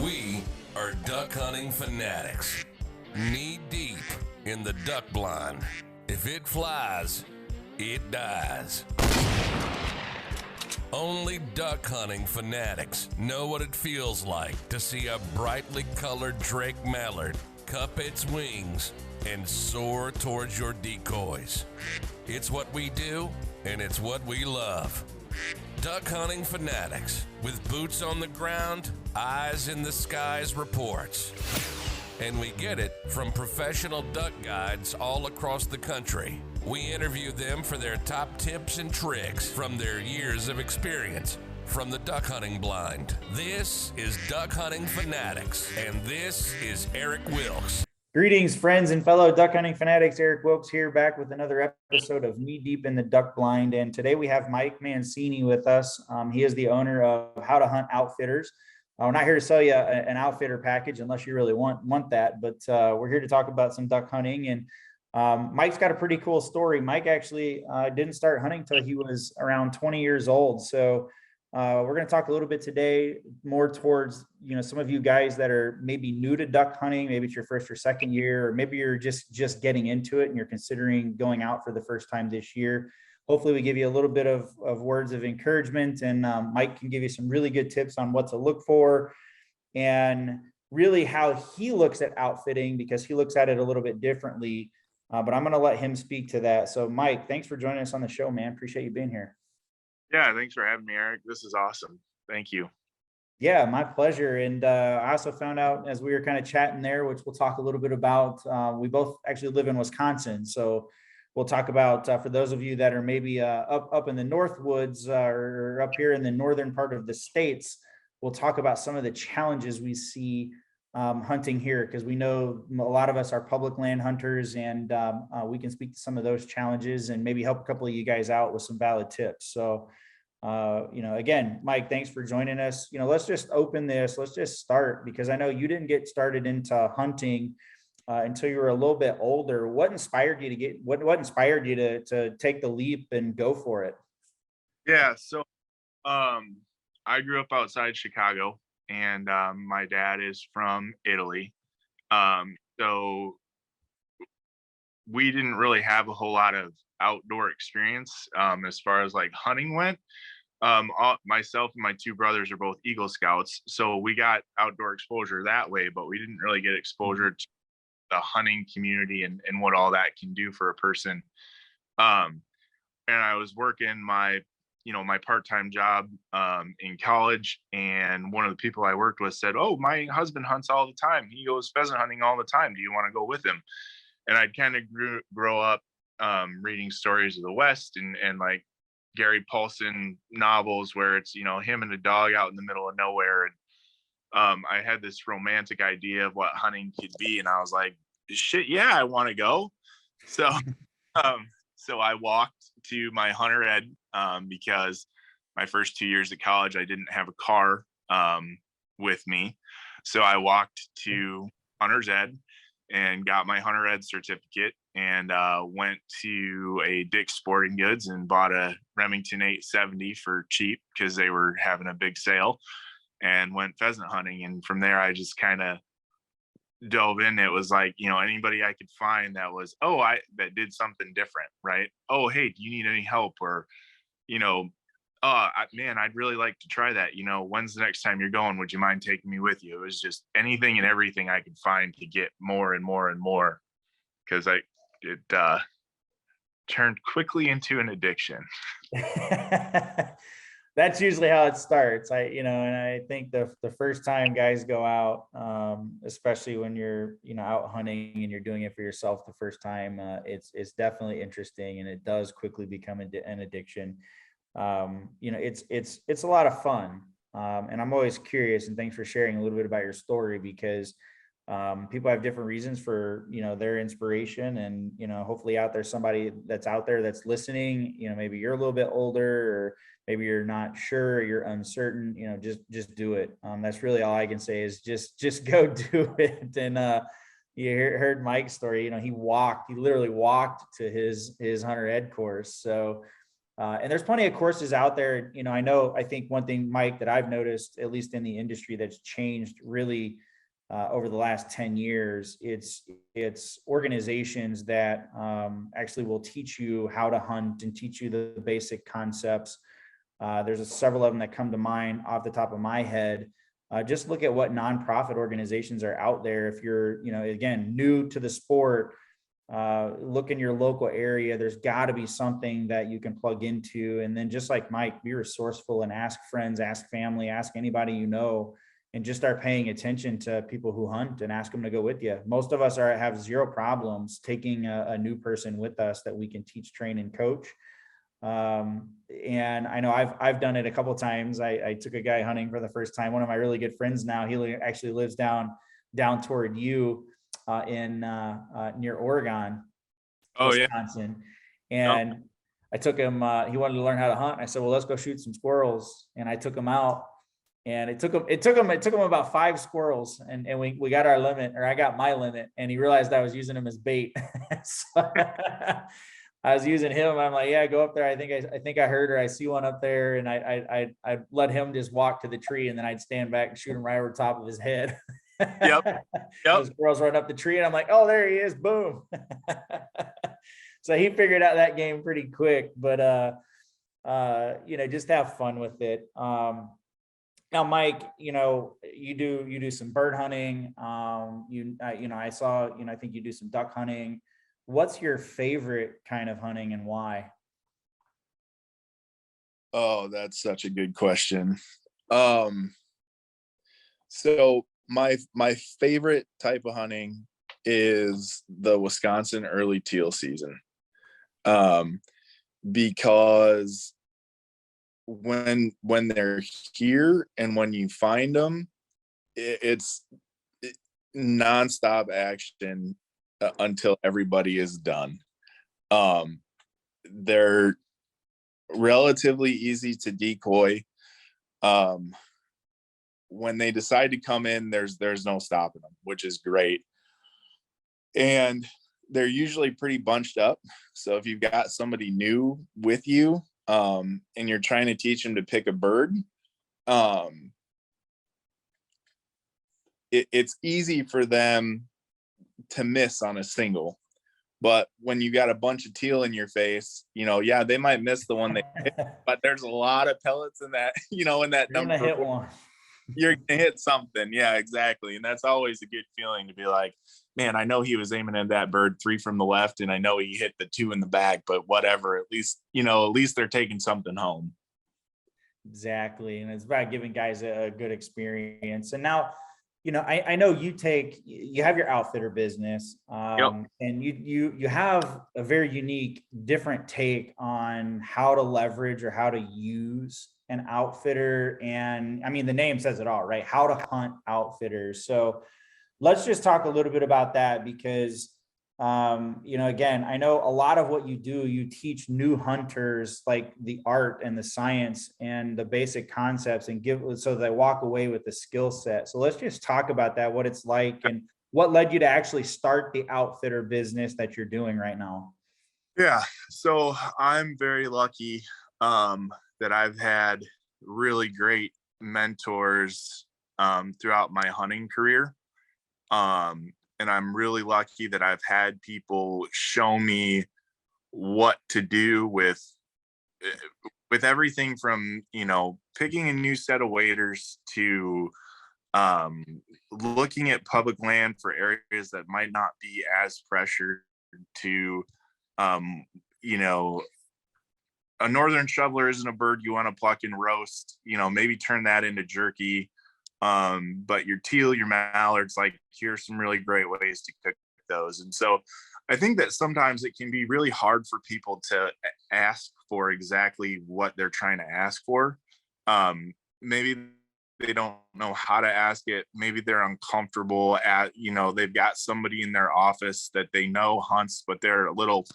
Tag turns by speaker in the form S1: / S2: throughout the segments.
S1: We are duck hunting fanatics, knee deep in the duck blind. If it flies, it dies. Only duck hunting fanatics know what it feels like to see a brightly colored Drake mallard cup its wings and soar towards your decoys. It's what we do, and it's what we love. Duck hunting fanatics with boots on the ground, eyes in the skies reports. And we get it from professional duck guides all across the country. We interview them for their top tips and tricks from their years of experience from the duck hunting blind. This is Duck Hunting Fanatics, and this is Eric Wilkes.
S2: Greetings, friends and fellow duck hunting fanatics. Eric Wilkes here, back with another episode of Knee Deep in the Duck Blind. And today we have Mike Mancini with us. He is the owner of How to Hunt Outfitters. We're not here to sell you an outfitter package unless you really want that, but we're here to talk about some duck hunting. And Mike's got a pretty cool story. Mike actually didn't start hunting until he was around 20 years old. So we're going to talk a little bit today more towards, some of you guys that are maybe new to duck hunting. Maybe it's your first or second year, or maybe you're just getting into it and you're considering going out for the first time this year. Hopefully we give you a little bit of words of encouragement, and Mike can give you some really good tips on what to look for and really how he looks at outfitting, because he looks at it a little bit differently. But I'm going to let him speak to that. So Mike, thanks for joining us on the show, man. Appreciate you being here.
S3: Yeah, thanks for having me, Eric. This is awesome. Thank you.
S2: Yeah, my pleasure. And I also found out as we were kind of chatting there, which we'll talk a little bit about, we both actually live in Wisconsin. So we'll talk about, for those of you that are maybe up in the North Woods or up here in the northern part of the States, we'll talk about some of the challenges we see hunting here, because we know a lot of us are public land hunters, and we can speak to some of those challenges and maybe help a couple of you guys out with some valid tips. So again, Mike, thanks for joining us. Let's just open this. Let's just start, because I know you didn't get started into hunting until you were a little bit older. What inspired you to what inspired you to take the leap and go for it?
S3: Yeah, so I grew up outside Chicago, and my dad is from Italy. So we didn't really have a whole lot of outdoor experience as far as like hunting went. Myself and my two brothers are both Eagle Scouts, so we got outdoor exposure that way, but we didn't really get exposure to the hunting community and what all that can do for a person. And I was working my part-time job in college, and one of the people I worked with said, "Oh, my husband hunts all the time. He goes pheasant hunting all the time. Do you want to go with him?" And I'd kind of grow up reading stories of the West and like Gary Paulson novels where it's, him and a dog out in the middle of nowhere. And I had this romantic idea of what hunting could be. And I was like, shit, yeah, I want to go. So, so I walked to my hunter ed because my first 2 years at college, I didn't have a car with me. So I walked to hunter's ed and got my hunter ed certificate, and went to a Dick's Sporting Goods and bought a Remington 870 for cheap because they were having a big sale, and went pheasant hunting. And from there, I just kind of dove in. It was like, anybody I could find that was, that did something different, right? Oh, hey, do you need any help? Or, man, I'd really like to try that. When's the next time you're going? Would you mind taking me with you? It was just anything and everything I could find to get more and more and more, because it turned quickly into an addiction.
S2: That's usually how it starts. And I think the first time guys go out, especially when you're, out hunting and you're doing it for yourself the first time, it's definitely interesting, and it does quickly become an addiction. It's a lot of fun. And I'm always curious, and thanks for sharing a little bit about your story, because people have different reasons for, their inspiration. And, hopefully out there's somebody that's out there that's listening. Maybe you're a little bit older, or maybe you're not sure, you're uncertain, just do it. That's really all I can say, is just go do it. And you heard Mike's story. He literally walked to his hunter ed course. So And there's plenty of courses out there. I think one thing, Mike, that I've noticed, at least in the industry, that's changed really over the last 10 years, it's organizations that actually will teach you how to hunt and teach you the basic concepts. There's several of them that come to mind off the top of my head. Just look at what nonprofit organizations are out there. If you're, again, new to the sport, look in your local area. There's got to be something that you can plug into. And then just like Mike, be resourceful and ask friends, ask family, ask anybody you know, and just start paying attention to people who hunt and ask them to go with you. Most of us have zero problems taking a new person with us that we can teach, train, and coach. And I know I've done it a couple of times. I took a guy hunting for the first time. One of my really good friends now, he actually lives down toward you, in near Oregon, Wisconsin. And I took him, he wanted to learn how to hunt. I said, well, let's go shoot some squirrels. And I took him out, and it took him about 5 squirrels. And we got our limit, or I got my limit, and he realized I was using him as bait. So I was using him. I'm like, yeah, go up there. I think I heard, or I see one up there. And I let him just walk to the tree, and then I'd stand back and shoot him right over the top of his head.
S3: Yep.
S2: Those squirrels run up the tree, and I'm like, oh, there he is. Boom. So he figured out that game pretty quick, but just have fun with it. Now, Mike, you do some bird hunting. I saw, I think you do some duck hunting. What's your favorite kind of hunting, and why?
S4: Oh, that's such a good question. So my favorite type of hunting is the Wisconsin early teal season. Because when they're here and when you find them, it's nonstop action until everybody is done. They're relatively easy to decoy. When they decide to come in, there's no stopping them, which is great. And they're usually pretty bunched up. So if you've got somebody new with you, and you're trying to teach them to pick a bird, it's easy for them to miss on a single. But when you got a bunch of teal in your face, they might miss the one they hit, but there's a lot of pellets in that, in that
S2: You're
S4: number.
S2: gonna hit one.
S4: You're gonna hit something. Yeah, exactly. And that's always a good feeling to be like, man, I know he was aiming at that bird 3 from the left, and I know he hit the 2 in the back, but whatever, at least they're taking something home.
S2: Exactly. And it's about giving guys a good experience. And now, I know you have your outfitter business,
S3: Yep.
S2: and you have a very unique, different take on how to leverage or how to use an outfitter. And I mean, the name says it all, right? How to hunt outfitters. So let's just talk a little bit about that, because again, I know a lot of what you do, you teach new hunters like the art and the science and the basic concepts, and so they walk away with the skill set. So let's just talk about that, what it's like, and what led you to actually start the outfitter business that you're doing right now.
S3: Yeah. So I'm very lucky that I've had really great mentors throughout my hunting career. And I'm really lucky that I've had people show me what to do with everything from, picking a new set of waders to looking at public land for areas that might not be as pressured to, a northern shoveler isn't a bird you want to pluck and roast, maybe turn that into jerky. But your teal, your mallards, like, here's some really great ways to cook those. And so I think that sometimes it can be really hard for people to ask for exactly what they're trying to ask for. Maybe they don't know how to ask it. Maybe they're uncomfortable they've got somebody in their office that they know hunts, but they're a little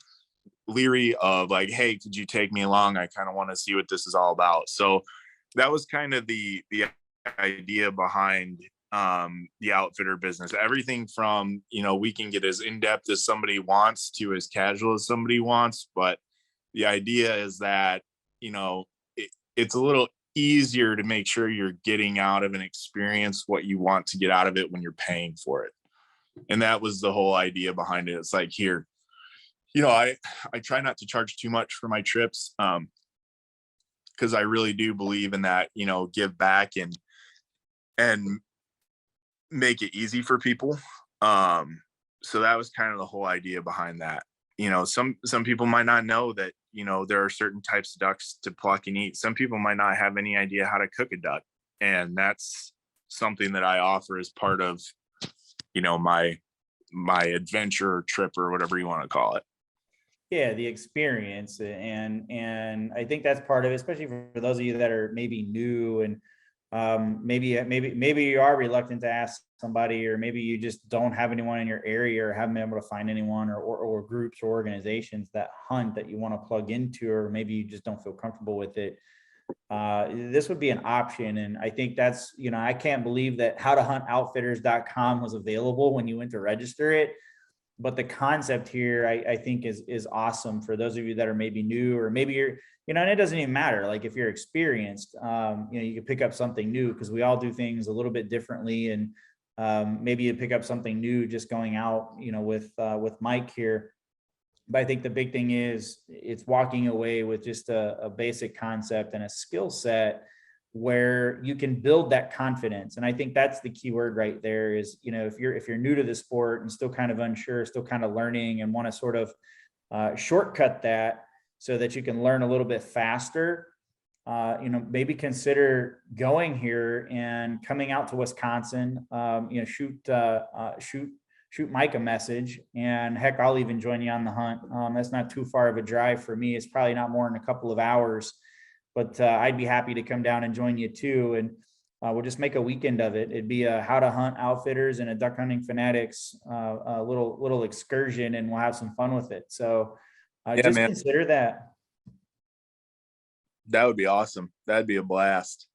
S3: leery of like, hey, could you take me along? I kind of want to see what this is all about. So that was kind of the idea behind the outfitter business. Everything from, we can get as in-depth as somebody wants to as casual as somebody wants, but the idea is that
S4: it's a little easier to make sure you're getting out of an experience what you want to get out of it when you're paying for it. And that was the whole idea behind it. It's like, here, I try not to charge too much for my trips, because I really do believe in that, give back and make it easy for people. So that was kind of the whole idea behind that. Some people might not know that, there are certain types of ducks to pluck and eat. Some people might not have any idea how to cook a duck. And that's something that I offer as part of, my adventure trip, or whatever you want to call it.
S2: Yeah, the experience, and I think that's part of it, especially for those of you that are maybe new, and maybe you are reluctant to ask somebody, or maybe you just don't have anyone in your area, or haven't been able to find anyone, or groups or organizations that hunt that you want to plug into, or maybe you just don't feel comfortable with it. This would be an option. And I think that's, I can't believe that howtohuntoutfitters.com was available when you went to register it. But the concept here, I think is awesome for those of you that are maybe new, or maybe you're, and it doesn't even matter. Like if you're experienced, you can pick up something new, because we all do things a little bit differently. And maybe you pick up something new just going out, with Mike here. But I think the big thing is it's walking away with just a basic concept and a skill set where you can build that confidence. And I think that's the key word right there is, if you're new to the sport and still kind of unsure, still kind of learning, and want to sort of shortcut that so that you can learn a little bit faster, maybe consider going here and coming out to Wisconsin, shoot Mike a message, and heck, I'll even join you on the hunt. That's not too far of a drive for me. It's probably not more than a couple of hours, but I'd be happy to come down and join you too. And we'll just make a weekend of it. It'd be a How to Hunt Outfitters and a Duck Hunting Fanatics a little excursion, and we'll have some fun with it. So just consider that.
S4: That would be awesome. That'd be a blast.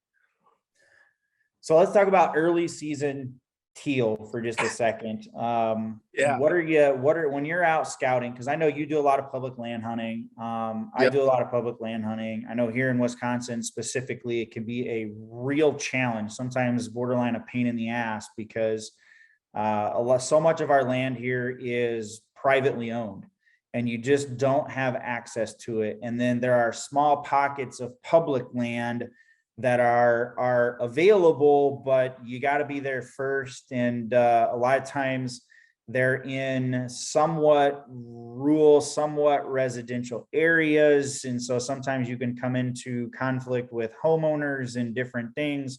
S2: So let's talk about early season teal for just a second. When you're out scouting, because I know you do a lot of public land hunting. I do a lot of public land hunting. I know here in Wisconsin specifically, it can be a real challenge, sometimes borderline a pain in the ass, because so much of our land here is privately owned, and you just don't have access to it. And then there are small pockets of public land that are available, but you got to be there first. And a lot of times they're in somewhat rural, somewhat residential areas. And so sometimes you can come into conflict with homeowners and different things.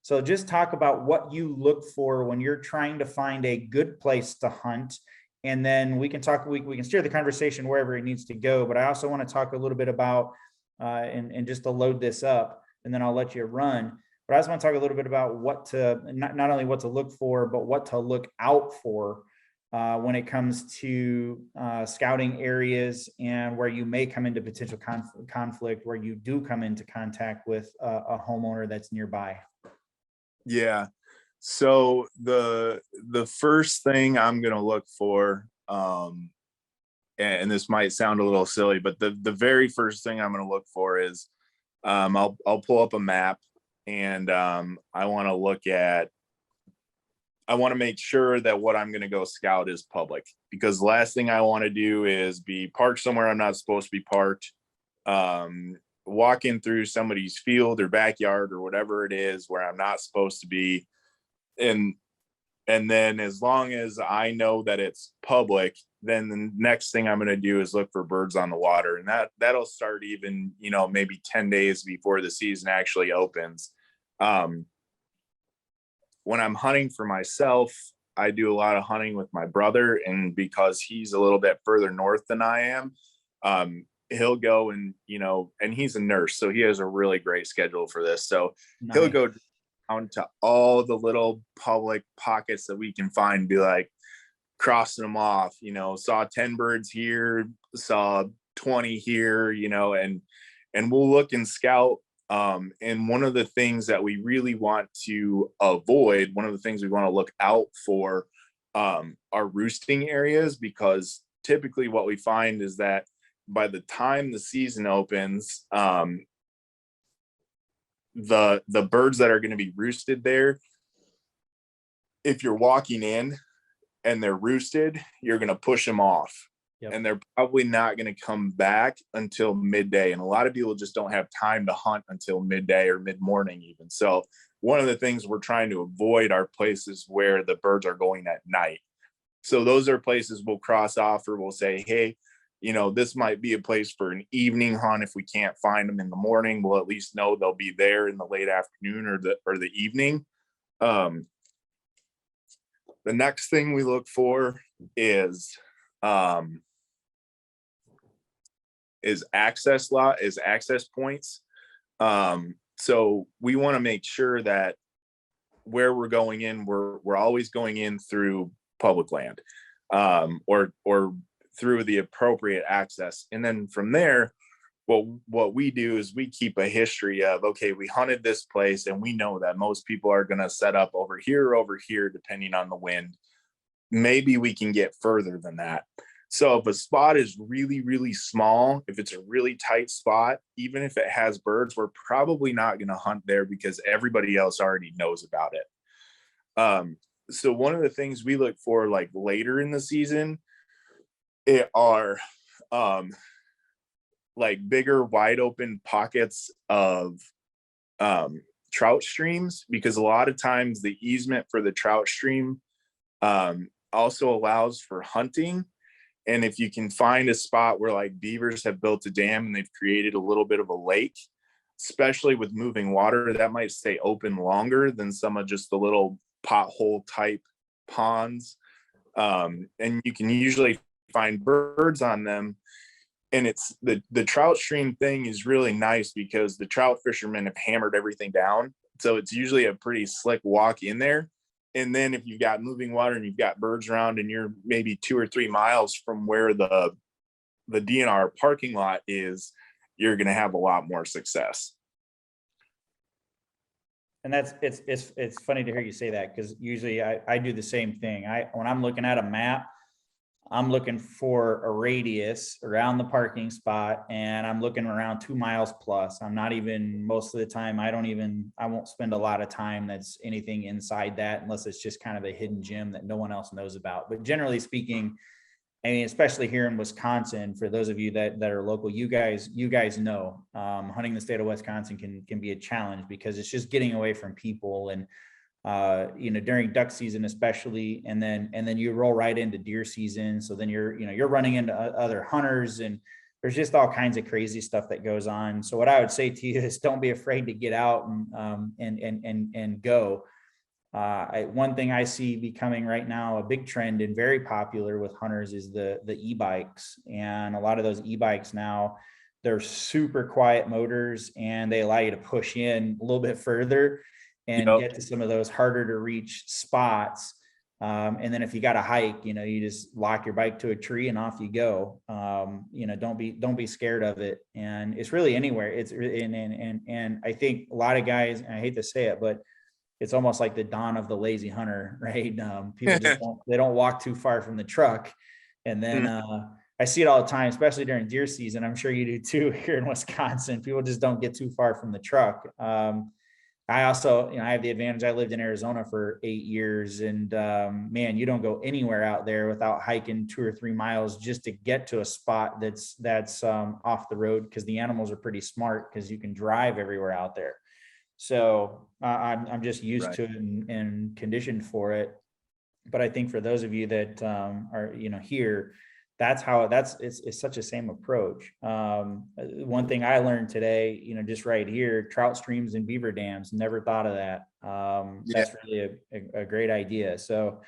S2: So just talk about what you look for when you're trying to find a good place to hunt. And then we can steer the conversation wherever it needs to go. But I also want to talk a little bit about, and just to load this up, and then I'll let you run. But I just want to talk a little bit about not only what to look for, but what to look out for when it comes to scouting areas, and where you may come into potential conflict, where you do come into contact with a homeowner that's nearby.
S4: Yeah. So the first thing I'm going to look for, and this might sound a little silly, but the very first thing I'm going to look for is, I'll pull up a map, and I want to make sure that what I'm going to go scout is public, because the last thing I want to do is be parked somewhere I'm not supposed to be parked, walking through somebody's field or backyard or whatever it is where I'm not supposed to be. And then as long as I know that it's public, then the next thing I'm going to do is look for birds on the water. And that'll start even, maybe 10 days before the season actually opens. When I'm hunting for myself, I do a lot of hunting with my brother, and because he's a little bit further north than I am, he'll go and he's a nurse, so he has a really great schedule for this. So nice. He'll go down to all the little public pockets that we can find, be like crossing them off, saw 10 birds here, saw 20 here, and we'll look and scout. And one of the things that we really want to avoid, one of the things we want to look out for, are roosting areas, because typically what we find is that by the time the season opens, the birds that are going to be roosted there, if you're walking in and they're roosted, you're going to push them off.
S2: Yep.
S4: And they're probably not going to come back until midday. And a lot of people just don't have time to hunt until midday or mid-morning even. So one of the things we're trying to avoid are places where the birds are going at night. So those are places we'll cross off, or we'll say, hey, you know, this might be a place for an evening hunt. If we can't find them in the morning, we'll at least know they'll be there in the late afternoon or the evening. The next thing we look for is access points. So we want to make sure that where we're going in, we're always going in through public land, or through the appropriate access. And then from there, what we do is we keep a history of, okay, we hunted this place and we know that most people are going to set up over here or over here, depending on the wind. Maybe we can get further than that. So if a spot is really, really small, if it's a really tight spot, even if it has birds, we're probably not going to hunt there because everybody else already knows about it. So one of the things we look for, like later in the season, it are like bigger, wide open pockets of trout streams, because a lot of times the easement for the trout stream also allows for hunting. And if you can find a spot where like beavers have built a dam and they've created a little bit of a lake, especially with moving water, that might stay open longer than some of just the little pothole type ponds. And you can usually find birds on them. And it's the trout stream thing is really nice because the trout fishermen have hammered everything down. So it's usually a pretty slick walk in there. And then if you've got moving water and you've got birds around and you're maybe 2 or 3 miles from where the DNR parking lot is, you're going to have a lot more success.
S2: And it's funny to hear you say that, because usually I do the same thing. When I'm looking at a map, I'm looking for a radius around the parking spot, and I'm looking around 2 miles plus. I'm not even, most of the time, I won't spend a lot of time that's anything inside that, unless it's just kind of a hidden gem that no one else knows about. But generally speaking, I mean, especially here in Wisconsin, for those of you that are local, you guys know, hunting the state of Wisconsin can be a challenge, because it's just getting away from people. And during duck season especially, and then you roll right into deer season. So then you're running into other hunters, and there's just all kinds of crazy stuff that goes on. So what I would say to you is, don't be afraid to get out and go. One thing I see becoming right now a big trend and very popular with hunters is the e-bikes. And a lot of those e-bikes now, they're super quiet motors, and they allow you to push in a little bit further and get to some of those harder to reach spots. And then if you got to hike, you just lock your bike to a tree and off you go. Don't be scared of it. And it's really anywhere. And I think a lot of guys, and I hate to say it, but it's almost like the dawn of the lazy hunter, right? People just don't walk too far from the truck. And then I see it all the time, especially during deer season. I'm sure you do too here in Wisconsin. People just don't get too far from the truck. I also, I have the advantage. I lived in Arizona for 8 years, and man, you don't go anywhere out there without hiking 2 or 3 miles just to get to a spot that's off the road, because the animals are pretty smart, because you can drive everywhere out there. So I'm just used to it and conditioned for it. But I think for those of you that are here, it's such a same approach. One thing I learned today, just right here, trout streams and beaver dams, never thought of that. That's really a great idea. So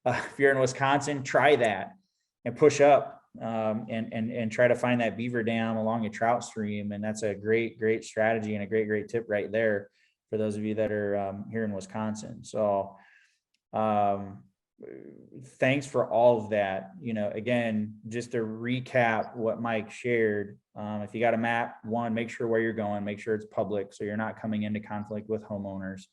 S2: if you're in Wisconsin, try that and push up and try to find that beaver dam along a trout stream. And that's a great strategy and a great tip right there for those of you that are here in Wisconsin. So thanks for all of that. Again, just to recap what Mike shared, if you got a map, make sure where you're going, make sure it's public, so you're not coming into conflict with homeowners.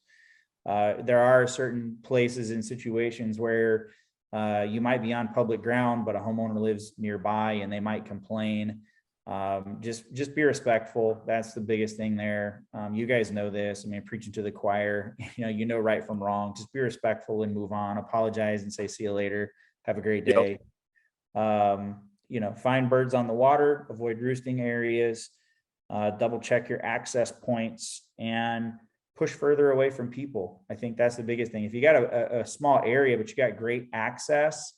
S2: There are certain places and situations where you might be on public ground, but a homeowner lives nearby and they might complain. Just be respectful. That's the biggest thing there. You guys know this. I mean, preaching to the choir, you know right from wrong. Just be respectful and move on. Apologize and say, see you later. Have a great day. Find birds on the water, avoid roosting areas, double check your access points, and push further away from people. I think that's the biggest thing. If you got a small area, but you got great access,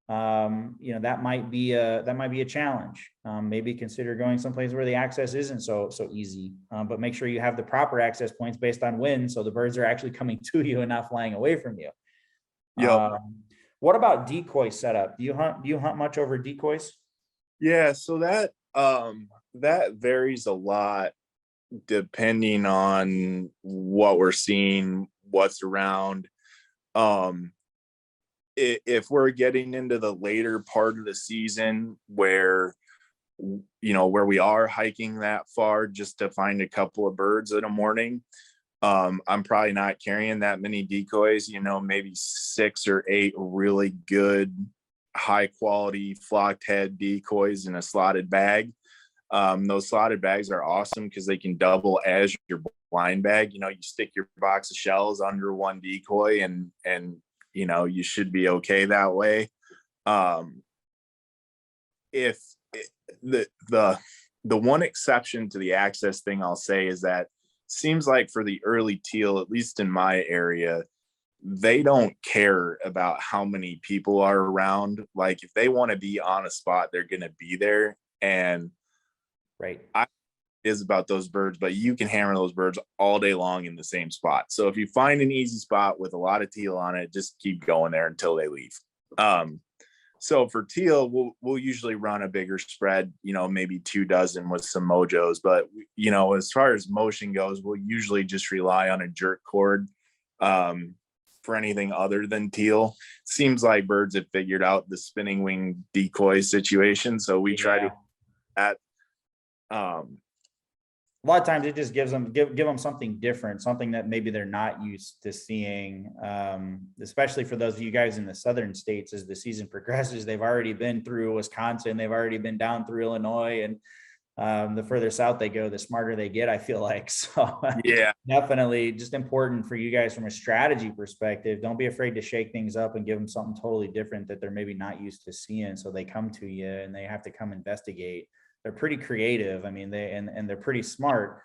S2: that might be a challenge. Maybe consider going someplace where the access isn't so easy, but make sure you have the proper access points based on wind, so the birds are actually coming to you and not flying away from you. What about decoy setup? Do you hunt much over decoys?
S4: Yeah, so that varies a lot depending on what we're seeing, what's around. If we're getting into the later part of the season where we are hiking that far just to find a couple of birds in a morning, I'm probably not carrying that many decoys, maybe 6 or 8 really good, high quality flocked head decoys in a slotted bag. Those slotted bags are awesome because they can double as your blind bag. You stick your box of shells under one decoy and you should be okay that way. If the one exception to the access thing I'll say is that seems like for the early teal, at least in my area, they don't care about how many people are around. Like if they want to be on a spot, they're going to be there. And
S2: right,
S4: is about those birds, but you can hammer those birds all day long in the same spot. So if you find an easy spot with a lot of teal on it, just keep going there until they leave. So for teal, we'll usually run a bigger spread, maybe 2 dozen with some mojos. But, as far as motion goes, we'll usually just rely on a jerk cord for anything other than teal. Seems like birds have figured out the spinning wing decoy situation. So we try to that.
S2: A lot of times it just gives them give them something different, something that maybe they're not used to seeing, especially for those of you guys in the southern states. As the season progresses, they've already been through Wisconsin, they've already been down through Illinois, and the further south they go, the smarter they get, I feel like. So
S4: yeah,
S2: definitely just important for you guys from a strategy perspective. Don't be afraid to shake things up and give them something totally different that they're maybe not used to seeing, so they come to you and they have to come investigate. They're pretty creative. I mean, and they're pretty smart,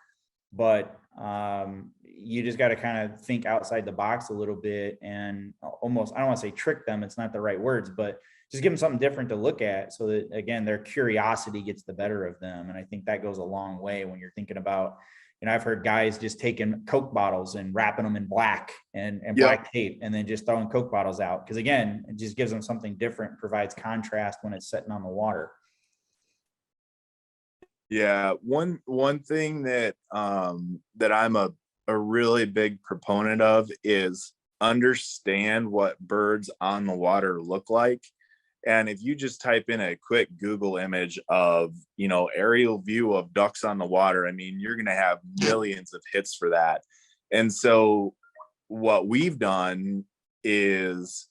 S2: but you just got to kind of think outside the box a little bit and almost, I don't want to say trick them, it's not the right words, but just give them something different to look at so that, again, their curiosity gets the better of them. And I think that goes a long way when you're thinking about, I've heard guys just taking Coke bottles and wrapping them in black and black tape and then just throwing Coke bottles out. Because again, it just gives them something different, provides contrast when it's sitting on the water.
S4: Yeah, one thing that that I'm a really big proponent of is understand what birds on the water look like. And if you just type in a quick Google image of, aerial view of ducks on the water, I mean, you're going to have millions of hits for that. And so what we've done is,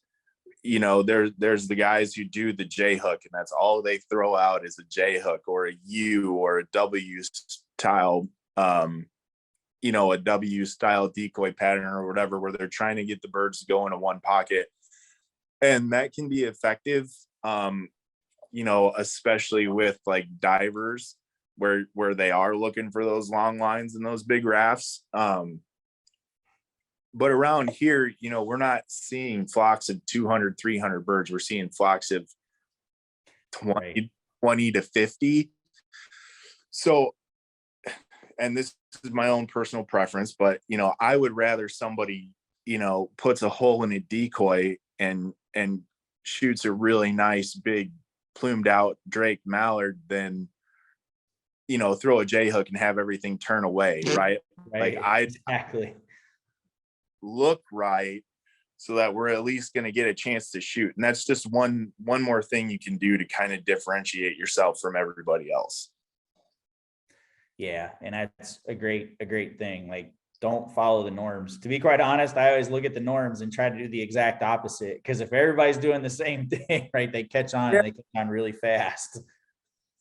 S4: there's the guys who do the J hook, and that's all they throw out is a J hook or a U or a W style, a W style decoy pattern or whatever, where they're trying to get the birds to go into one pocket. And that can be effective, especially with like divers where they are looking for those long lines and those big rafts. But around here, we're not seeing flocks of 200, 300 birds. We're seeing flocks of 20 to 50. So, and this is my own personal preference, but, I would rather somebody, puts a hole in a decoy and shoots a really nice, big, plumed out Drake mallard than, throw a J hook and have everything turn away. Right. Like
S2: Exactly.
S4: Look right so that we're at least going to get a chance to shoot. And that's just one more thing you can do to kind of differentiate yourself from everybody else.
S2: Yeah. And that's a great thing. Like, don't follow the norms. To be quite honest, I always look at the norms and try to do the exact opposite. Because if everybody's doing the same thing, right, they catch on and they catch on really fast.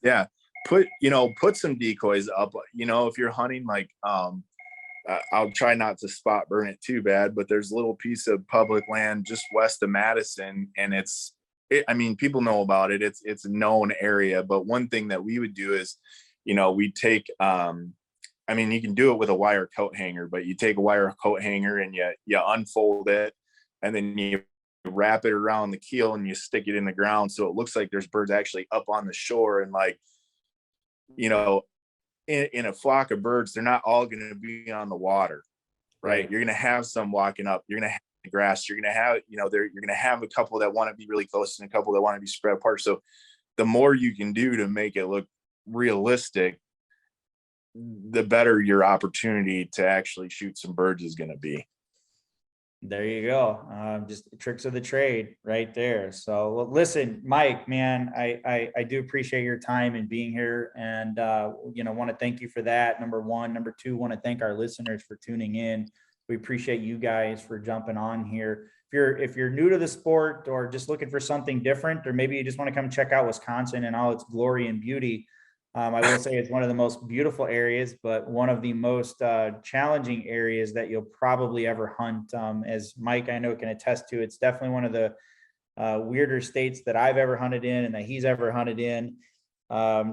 S4: Yeah. put some decoys up. If you're hunting, like, I'll try not to spot burn it too bad, but there's a little piece of public land just west of Madison, and I mean, people know about it. It's a known area, but one thing that we would do is, we take, I mean, you can do it with a wire coat hanger, but you take a wire coat hanger and you unfold it, and then you wrap it around the keel and you stick it in the ground. So it looks like there's birds actually up on the shore. And like, in a flock of birds, they're not all going to be on the water, right? You're going to have some walking up, you're going to have the grass, you're going to have, you're going to have a couple that want to be really close and a couple that want to be spread apart. So the more you can do to make it look realistic, the better your opportunity to actually shoot some birds is going to be.
S2: There you go. Just tricks of the trade right there. So, well, listen, Mike, man, I do appreciate your time and being here, and want to thank you for that. Number one. Number two, want to thank our listeners for tuning in. We appreciate you guys for jumping on here. If you're new to the sport or just looking for something different, or maybe you just want to come check out Wisconsin and all its glory and beauty, I will say it's one of the most beautiful areas, but one of the most challenging areas that you'll probably ever hunt. As Mike, I know, can attest to, it's definitely one of the weirder states that I've ever hunted in and that he's ever hunted in,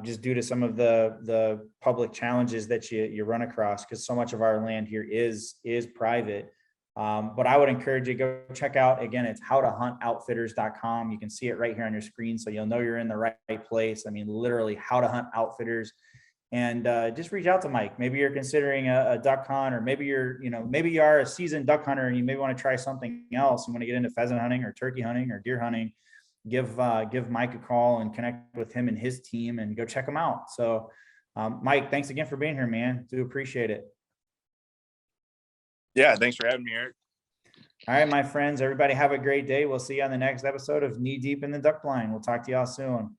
S2: just due to some of the public challenges that you run across, because so much of our land here is private. But I would encourage you to go check out, again, it's howtohuntoutfitters.com. You can see it right here on your screen, so you'll know you're in the right place. I mean, literally, How to Hunt Outfitters. And just reach out to Mike. Maybe you're considering a duck hunt, or maybe maybe you are a seasoned duck hunter and you may want to try something else. You want to get into pheasant hunting or turkey hunting or deer hunting. Give Mike a call and connect with him and his team and go check them out. So, Mike, thanks again for being here, man. Do appreciate it.
S4: Yeah, thanks for having me, Eric.
S2: All right, my friends, everybody have a great day. We'll see you on the next episode of Knee Deep in the Duck Blind. We'll talk to y'all soon.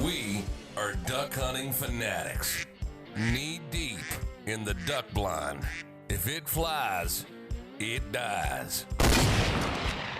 S1: We are duck hunting fanatics, knee deep in the duck blind. If it flies, it dies.